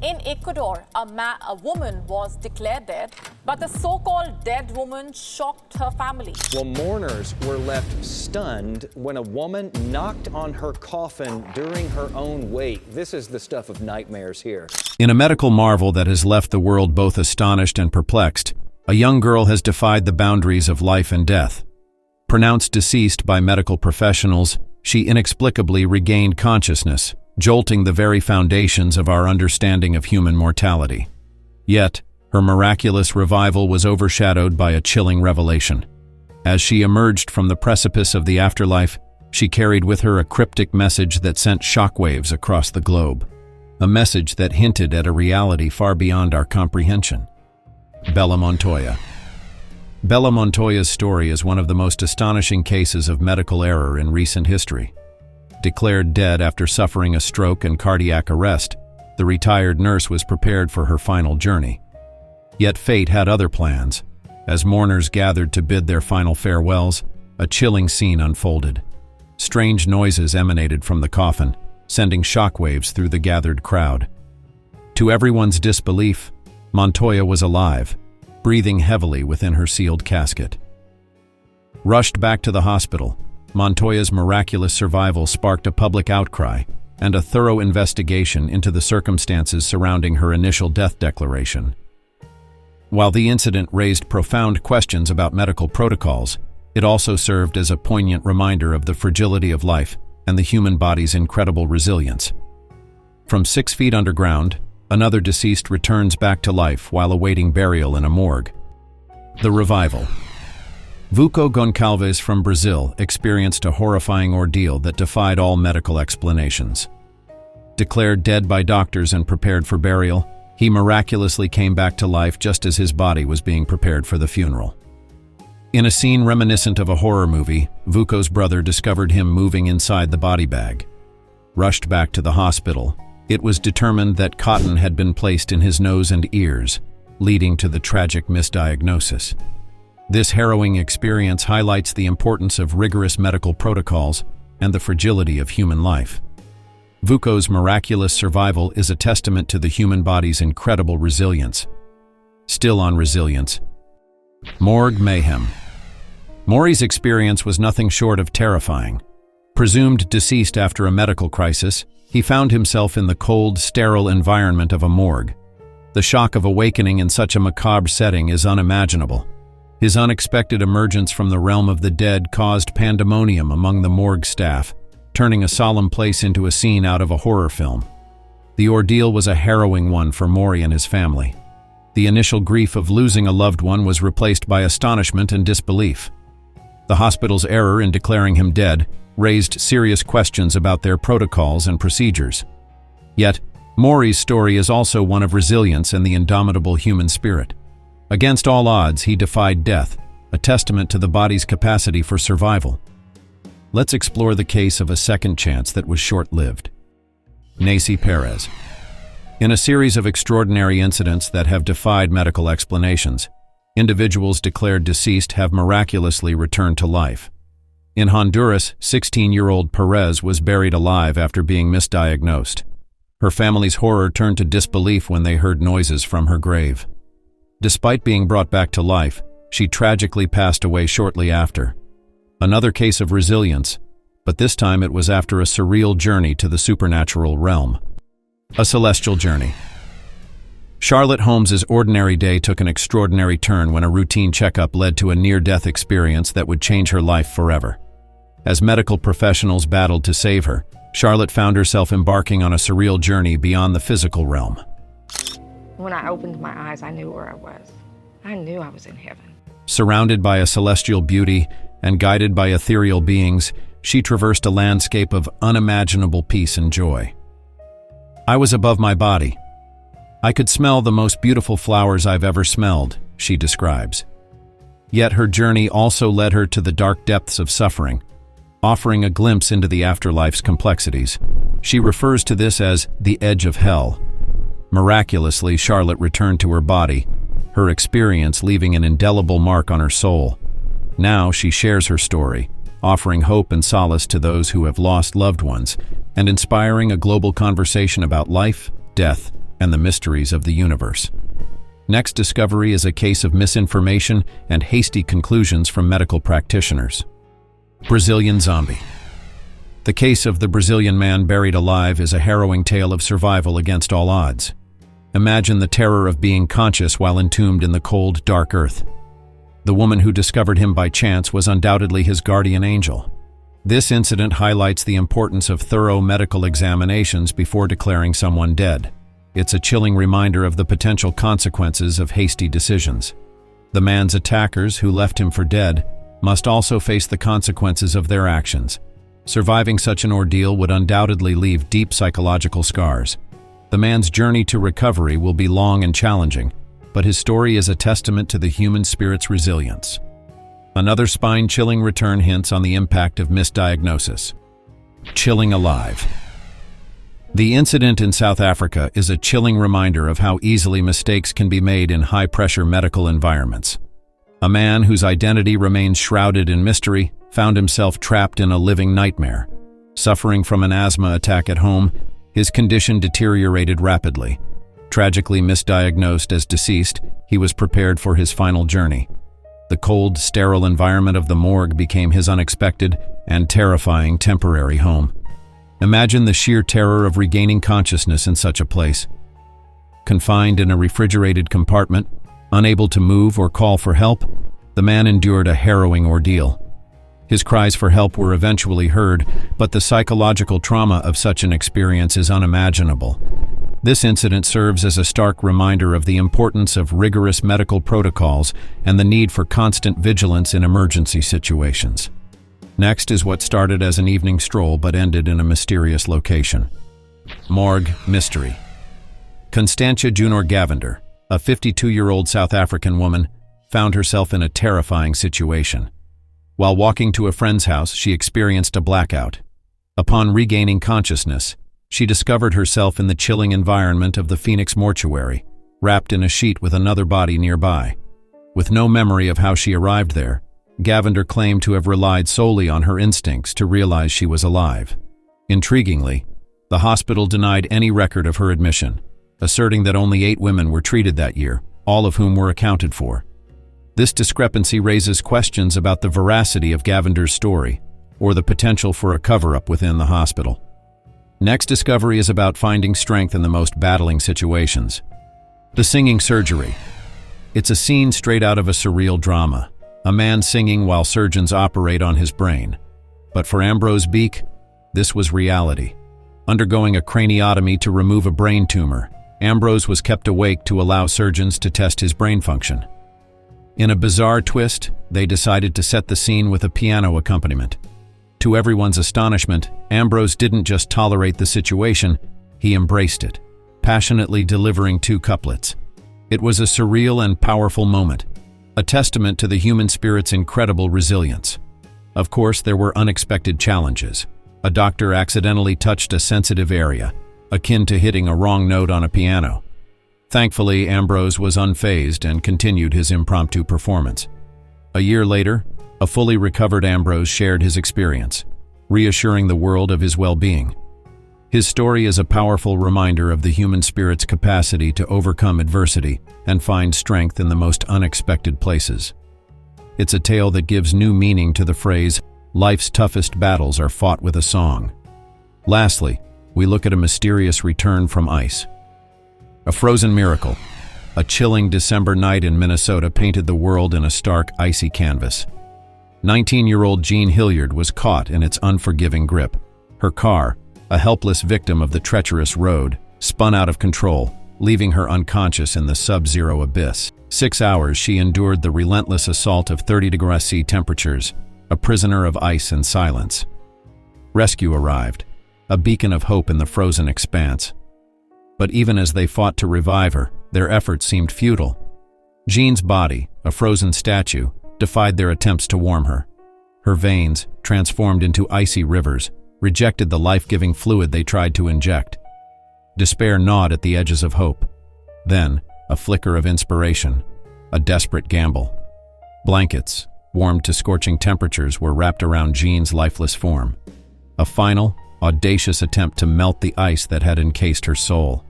In Ecuador, a woman was declared dead, but the so-called dead woman shocked her family. Well, mourners were left stunned when a woman knocked on her coffin during her own wake. This is the stuff of nightmares here. In a medical marvel that has left the world both astonished and perplexed, a young girl has defied the boundaries of life and death. Pronounced deceased by medical professionals, she inexplicably regained consciousness, jolting the very foundations of our understanding of human mortality. Yet, her miraculous revival was overshadowed by a chilling revelation. As she emerged from the precipice of the afterlife, she carried with her a cryptic message that sent shockwaves across the globe. A message that hinted at a reality far beyond our comprehension. Bellam Montoya. Bellam Montoya's story is one of the most astonishing cases of medical error in recent history. Declared dead after suffering a stroke and cardiac arrest, the retired nurse was prepared for her final journey. Yet fate had other plans. As mourners gathered to bid their final farewells, a chilling scene unfolded. Strange noises emanated from the coffin, sending shockwaves through the gathered crowd. To everyone's disbelief, Montoya was alive, breathing heavily within her sealed casket. Rushed back to the hospital, Montoya's miraculous survival sparked a public outcry and a thorough investigation into the circumstances surrounding her initial death declaration. While the incident raised profound questions about medical protocols, it also served as a poignant reminder of the fragility of life and the human body's incredible resilience. From 6 feet underground, another deceased returns back to life while awaiting burial in a morgue. The revival. Vuco Goncalves from Brazil experienced a horrifying ordeal that defied all medical explanations. Declared dead by doctors and prepared for burial, he miraculously came back to life just as his body was being prepared for the funeral. In a scene reminiscent of a horror movie, Vuco's brother discovered him moving inside the body bag. Rushed back to the hospital, it was determined that cotton had been placed in his nose and ears, leading to the tragic misdiagnosis. This harrowing experience highlights the importance of rigorous medical protocols and the fragility of human life. Vuco's miraculous survival is a testament to the human body's incredible resilience. Still on resilience. Morg Mayhem. Maury's experience was nothing short of terrifying. Presumed deceased after a medical crisis, he found himself in the cold, sterile environment of a morgue. The shock of awakening in such a macabre setting is unimaginable. His unexpected emergence from the realm of the dead caused pandemonium among the morgue staff, turning a solemn place into a scene out of a horror film. The ordeal was a harrowing one for Maury and his family. The initial grief of losing a loved one was replaced by astonishment and disbelief. The hospital's error in declaring him dead raised serious questions about their protocols and procedures. Yet, Maury's story is also one of resilience and the indomitable human spirit. Against all odds, he defied death, a testament to the body's capacity for survival. Let's explore the case of a second chance that was short-lived. NAC Perez. In a series of extraordinary incidents that have defied medical explanations, individuals declared deceased have miraculously returned to life. In Honduras, 16-year-old Perez was buried alive after being misdiagnosed. Her family's horror turned to disbelief when they heard noises from her grave. Despite being brought back to life, she tragically passed away shortly after. Another case of resilience, but this time it was after a surreal journey to the supernatural realm. A celestial journey. Charlotte Holmes's ordinary day took an extraordinary turn when a routine checkup led to a near-death experience that would change her life forever. As medical professionals battled to save her, Charlotte found herself embarking on a surreal journey beyond the physical realm. When I opened my eyes, I knew where I was. I knew I was in heaven. Surrounded by a celestial beauty and guided by ethereal beings, she traversed a landscape of unimaginable peace and joy. I was above my body. I could smell the most beautiful flowers I've ever smelled, she describes. Yet her journey also led her to the dark depths of suffering, offering a glimpse into the afterlife's complexities. She refers to this as the edge of hell. Miraculously, Charlotte returned to her body, her experience leaving an indelible mark on her soul. Now she shares her story, offering hope and solace to those who have lost loved ones, and inspiring a global conversation about life, death, and the mysteries of the universe. Next discovery is a case of misinformation and hasty conclusions from medical practitioners. Brazilian zombie. The case of the Brazilian man buried alive is a harrowing tale of survival against all odds. Imagine the terror of being conscious while entombed in the cold, dark earth. The woman who discovered him by chance was undoubtedly his guardian angel. This incident highlights the importance of thorough medical examinations before declaring someone dead. It's a chilling reminder of the potential consequences of hasty decisions. The man's attackers, who left him for dead, must also face the consequences of their actions. Surviving such an ordeal would undoubtedly leave deep psychological scars. The man's journey to recovery will be long and challenging, but his story is a testament to the human spirit's resilience. Another spine-chilling return hints on the impact of misdiagnosis. Chilling alive. The incident in South Africa is a chilling reminder of how easily mistakes can be made in high-pressure medical environments. A man whose identity remains shrouded in mystery found himself trapped in a living nightmare. Suffering from an asthma attack at home, his condition deteriorated rapidly. Tragically misdiagnosed as deceased, he was prepared for his final journey. The cold, sterile environment of the morgue became his unexpected and terrifying temporary home. Imagine the sheer terror of regaining consciousness in such a place. Confined in a refrigerated compartment, unable to move or call for help, the man endured a harrowing ordeal. His cries for help were eventually heard, but the psychological trauma of such an experience is unimaginable. This incident serves as a stark reminder of the importance of rigorous medical protocols and the need for constant vigilance in emergency situations. Next is what started as an evening stroll but ended in a mysterious location. Morg mystery. Constantia Junor Gavender, a 52-year-old South African woman, found herself in a terrifying situation. While walking to a friend's house, she experienced a blackout. Upon regaining consciousness, she discovered herself in the chilling environment of the Phoenix mortuary, wrapped in a sheet with another body nearby. With no memory of how she arrived there, Gavender claimed to have relied solely on her instincts to realize she was alive. Intriguingly, the hospital denied any record of her admission, asserting that only 8 women were treated that year, all of whom were accounted for. This discrepancy raises questions about the veracity of Gavender's story, or the potential for a cover-up within the hospital. Next discovery is about finding strength in the most battling situations. The singing surgery. It's a scene straight out of a surreal drama, a man singing while surgeons operate on his brain. But for Ambrose Beek, this was reality. Undergoing a craniotomy to remove a brain tumor, Ambrose was kept awake to allow surgeons to test his brain function. In a bizarre twist, they decided to set the scene with a piano accompaniment. To everyone's astonishment, Ambrose didn't just tolerate the situation, he embraced it, passionately delivering 2 couplets. It was a surreal and powerful moment, a testament to the human spirit's incredible resilience. Of course, there were unexpected challenges. A doctor accidentally touched a sensitive area, akin to hitting a wrong note on a piano. Thankfully, Ambrose was unfazed and continued his impromptu performance. A year later, a fully recovered Ambrose shared his experience, reassuring the world of his well-being. His story is a powerful reminder of the human spirit's capacity to overcome adversity and find strength in the most unexpected places. It's a tale that gives new meaning to the phrase, "Life's toughest battles are fought with a song." Lastly, we look at a mysterious return from ice. A frozen miracle. A chilling December night in Minnesota painted the world in a stark, icy canvas. 19-year-old Jean Hilliard was caught in its unforgiving grip. Her car, a helpless victim of the treacherous road, spun out of control, leaving her unconscious in the sub-zero abyss. 6 hours she endured the relentless assault of 30-degree C temperatures, a prisoner of ice and silence. Rescue arrived, a beacon of hope in the frozen expanse. But even as they fought to revive her, their efforts seemed futile. Jean's body, a frozen statue, defied their attempts to warm her. Her veins, transformed into icy rivers, rejected the life-giving fluid they tried to inject. Despair gnawed at the edges of hope. Then, a flicker of inspiration, a desperate gamble. Blankets, warmed to scorching temperatures, were wrapped around Jean's lifeless form. A final, audacious attempt to melt the ice that had encased her soul.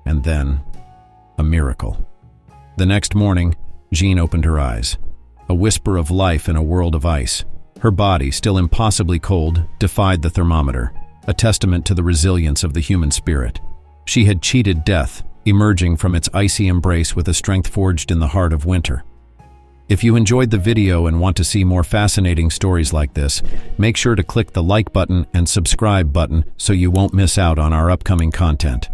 And then, a miracle. The next morning, Jean opened her eyes. A whisper of life in a world of ice. Her body, still impossibly cold, defied the thermometer, a testament to the resilience of the human spirit. She had cheated death, emerging from its icy embrace with a strength forged in the heart of winter. If you enjoyed the video and want to see more fascinating stories like this, make sure to click the like button and subscribe button so you won't miss out on our upcoming content.